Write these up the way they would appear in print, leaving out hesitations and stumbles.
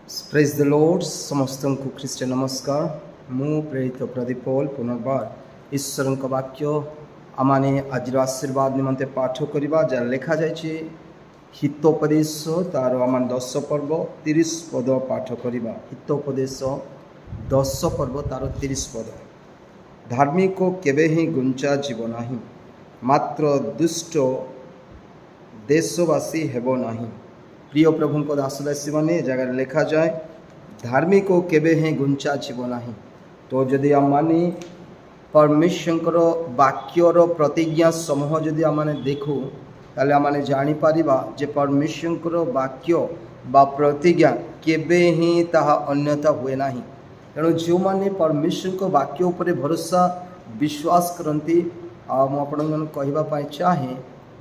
Praise the Lord समस्त को ख्रीष्ट नमस्कार मु प्रेरित प्रदीप पॉल पुनर्बार ईश्वर वाक्य आमाने आज आशीर्वाद निमंते पाठ करवा जहाँ लिखा जाए हितोपदेश तार आम 10 पर्व 30 पद पाठ करवा। हितोपदेश 10 पर्व तार 30 पद। धार्मिक केबे ही गुंचा जीव नाही, मात्र दुष्ट देशवासी हेब नाही। प्रिय प्रभु को दासदासी मैंने जगह लिखा जाए धार्मिक केबे ही गुंचा जीव नाही। तो जदि आम मानी परमेश्वर वाक्यर प्रतिज्ञा समूह जदि आम देखू ताले आम जापर जे परमेश्वर वाक्य बा प्रतिज्ञा केबे ही ताहा अन्यथा हुए नाही। तेणु जो मैंने परमेश्वर वाक्य उपर भरोसा विश्वास करती आपा चाहे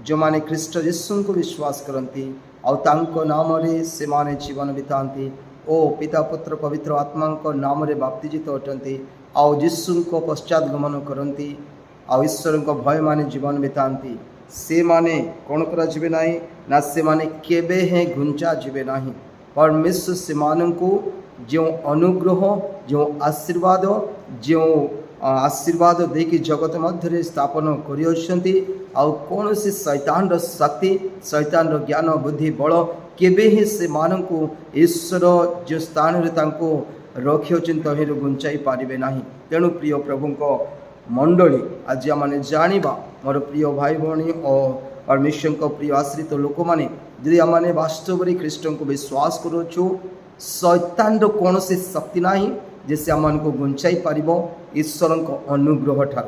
जो मैंने ख्रीष्ट यीशु को विश्वास करती आउ नाम से माने जीवन बिताती ओ पिता पुत्र पवित्र आत्मा नाम बाप्तिजित अटंती आउ यीशु को पश्चात गमन करती आउ ईश्वर को भय माने जीवन बिताती से माने कौन करा जीवे नाही ना से माने केबे हे घुंचा जीवे नाही। परमेश्वर से मान को जो अनुग्रह जो आशीर्वाद देकी जगत मध्य स्थापन कर शैतान शक्ति शैतान ज्ञान बुद्धि बल केबे ही से मान को ईश्वर जो स्थान रखी तही गुंचाई पारे ना। तेणु प्रिय प्रभु को मंडली आज आम जाना मोर प्रिय भाई भौणी और परमेश्वर को प्रिय आश्रित लोक मैंने यदि आम वास्तव में ख्रीष्ट को विश्वास करुचु शैतान कौन शक्ति ना जैसे आम को गुंचाई पार ईश्वर को अनुग्रह ठार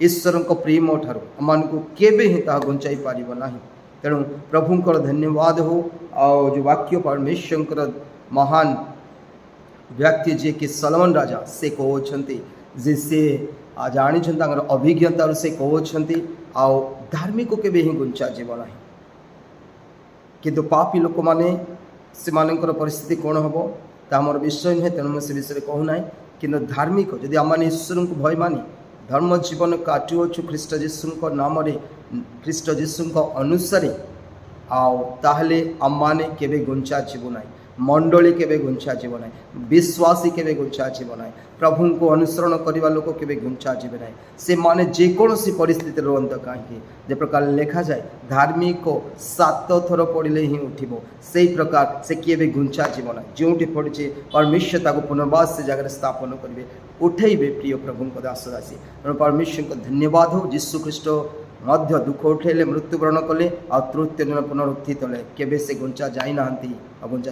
ईश्वर को प्रेम ठार आम को केबे ही ता गुंचाई पार ना। तेणु प्रभुंकर धन्यवाद हो। और जो वाक्य परमेश्वर महान व्यक्ति जे कि सलमन राजा से कहते जे से जानी अभिज्ञता से कहते आउ धार्मिक केबे ही गुंचा जीव ना। किंतु पापी लोक माने से मानकर परिस्थिति कौन हम ता मोर विषय नुहे। तेणु मुझे विषय कहूना कि धार्मिक जदि आम ईश्वर को भय मानी धर्म जीवन काटुअछु ख्रीष्ट यीशु नाम ख्रीष्ट यीशु अनुसार आउ ताहले आम माने केबे गुंचा जीव ना। मंडली केबे गुंचा जीव ना, विश्वासी केबे गुंचा जीव ना, प्रभु को अनुसरण करने लोक केबे गुंचा जीव ना। से माने जेकोसी परिस्थिति रुहत कहीं जे प्रकार लिखा जाए धार्मिक 7 थर पड़े ही उठब से प्रकार से केबे गुंचा जीव ना। जो पड़े परमेश्वर ताको पुनर्वास से जगह स्थापन करेंगे उठेबे। प्रिय प्रभु को दासदासी तेणु परमेश्वर को धन्यवाद हो। यीशु ख्रीष्ट मध्य दुख उठेले मृत्युवरण कले आ तृतीय दिन पुनरुत्थित हेले केबे से गुंचा जाई ना गुंचा